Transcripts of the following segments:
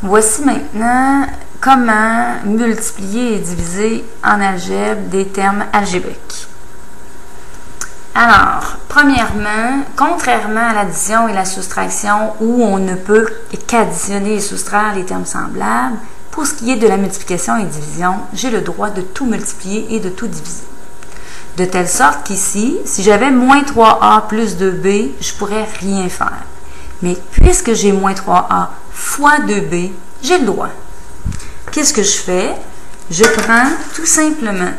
Voici maintenant comment multiplier et diviser en algèbre des termes algébriques. Alors, premièrement, contrairement à l'addition et la soustraction où on ne peut qu'additionner et soustraire les termes semblables, pour ce qui est de la multiplication et division, j'ai le droit de tout multiplier et de tout diviser. De telle sorte qu'ici, si j'avais moins 3a plus 2b, je ne pourrais rien faire. Mais puisque j'ai moins 3a fois 2b, j'ai le droit. Qu'est-ce que je fais? Je prends tout simplement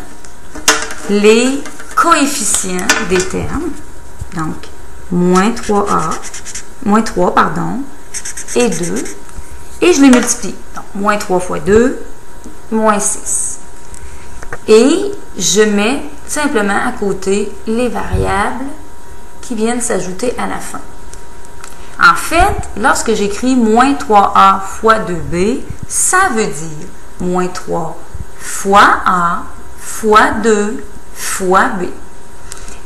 les coefficients des termes, donc moins 3 et 2, et je les multiplie. Donc, moins 3 fois 2, moins 6. Et je mets simplement à côté les variables qui viennent s'ajouter à la fin. En fait, lorsque j'écris moins 3a fois 2b, ça veut dire moins 3 fois a fois 2 fois b.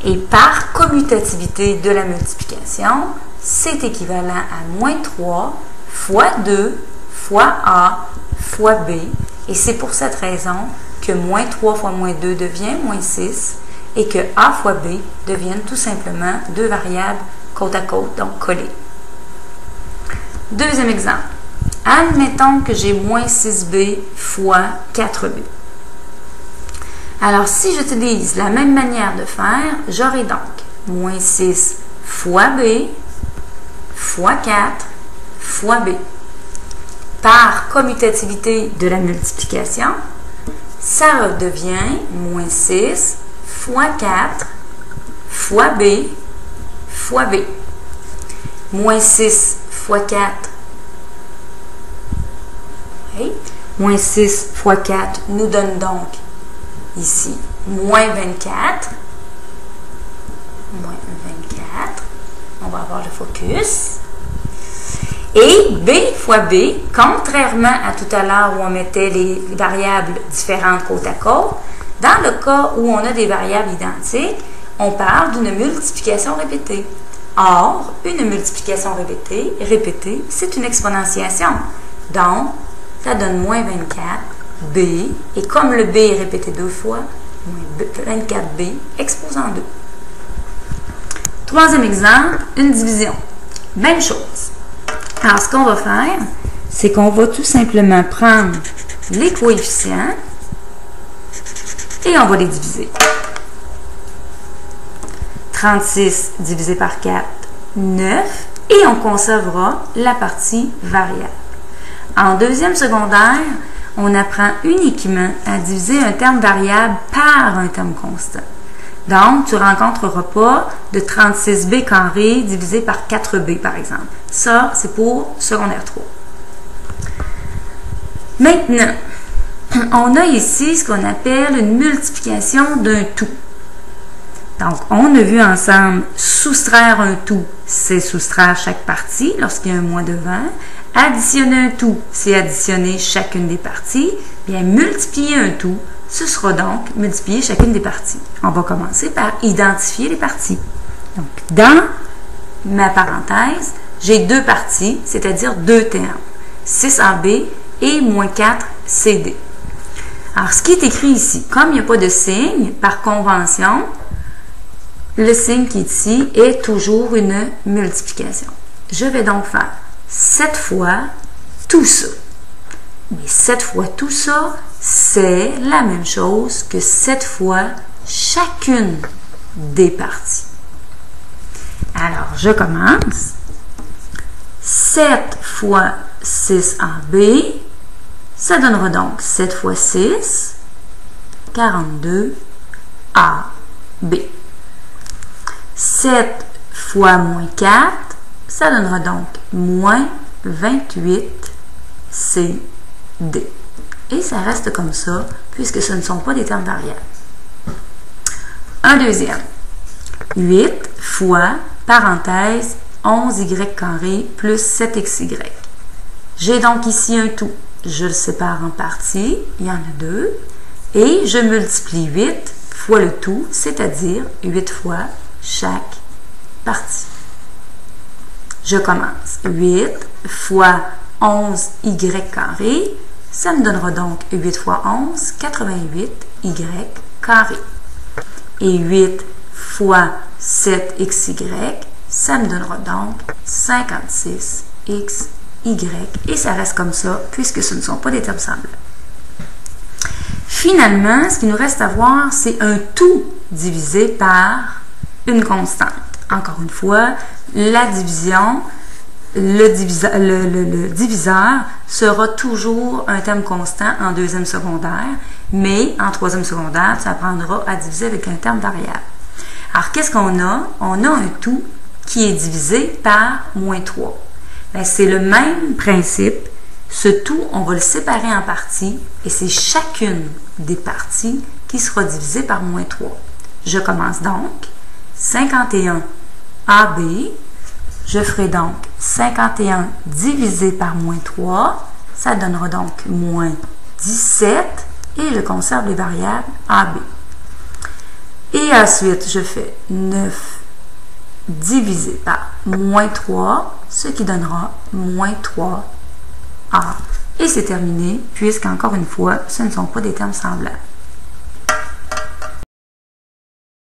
Et par commutativité de la multiplication, c'est équivalent à moins 3 fois 2 fois a fois b. Et c'est pour cette raison que moins 3 fois moins 2 devient moins 6 et que a fois b deviennent tout simplement deux variables côte à côte, donc collées. Deuxième exemple. Admettons que j'ai moins 6b fois 4b. Alors, si j'utilise la même manière de faire, j'aurai donc moins 6 fois b fois 4 fois b. Par commutativité de la multiplication, ça devient moins 6 fois 4 fois b fois b. Moins 6 fois 4. Oui. Moins 6 fois 4 nous donne donc ici moins 24. Moins 24. On va avoir le focus. Et b fois b, contrairement à tout à l'heure où on mettait les variables différentes côte à côte, dans le cas où on a des variables identiques, on parle d'une multiplication répétée. Or, une multiplication répétée, c'est une exponentiation. Donc, ça donne moins 24b, et comme le b est répété deux fois, moins 24b exposant 2. Troisième exemple, une division. Même chose. Alors, ce qu'on va faire, c'est qu'on va tout simplement prendre les coefficients et on va les diviser. 36 divisé par 4, 9, et on conservera la partie variable. En deuxième secondaire, on apprend uniquement à diviser un terme variable par un terme constant. Donc, tu ne rencontreras pas de 36b carré divisé par 4b, par exemple. Ça, c'est pour secondaire 3. Maintenant, on a ici ce qu'on appelle une multiplication d'un tout. Donc, on a vu ensemble, soustraire un tout, c'est soustraire chaque partie lorsqu'il y a un moins devant. Additionner un tout, c'est additionner chacune des parties. Bien, multiplier un tout, ce sera donc multiplier chacune des parties. On va commencer par identifier les parties. Donc, dans ma parenthèse, j'ai deux parties, c'est-à-dire deux termes. 6AB et moins 4CD. Alors, ce qui est écrit ici, comme il n'y a pas de signe, par convention, le signe qui est ici est toujours une multiplication. Je vais donc faire 7 fois tout ça. Mais 7 fois tout ça, c'est la même chose que 7 fois chacune des parties. Alors, je commence. 7 fois 6 en B, ça donnera donc 7 fois 6, 42 AB. 7 fois moins 4, ça donnera donc moins 28 CD. Et ça reste comme ça, puisque ce ne sont pas des termes variables. Un deuxième. 8 fois, parenthèse, 11y carré plus 7xy. J'ai donc ici un tout. Je le sépare en parties, il y en a deux, et je multiplie 8 fois le tout, c'est-à-dire 8 fois chaque partie. Je commence. 8 fois 11y carré. Ça me donnera donc 8 fois 11, 88y carré. Et 8 fois 7xy, ça me donnera donc 56xy. Et ça reste comme ça, puisque ce ne sont pas des termes semblables. Finalement, ce qu'il nous reste à voir, c'est un tout divisé par une constante. Encore une fois, la division, le diviseur sera toujours un terme constant en deuxième secondaire, mais en troisième secondaire, ça apprendra à diviser avec un terme variable. Alors, qu'est-ce qu'on a? On a un tout qui est divisé par moins 3. C'est le même principe. Ce tout, on va le séparer en parties et c'est chacune des parties qui sera divisée par moins 3. Je commence donc 51 AB. Je ferai donc 51 divisé par moins 3. Ça donnera donc moins 17 et je conserve les variables AB. Et ensuite, je fais 9 divisé par moins 3, ce qui donnera moins 3A. Et c'est terminé, puisqu'encore une fois, ce ne sont pas des termes semblables.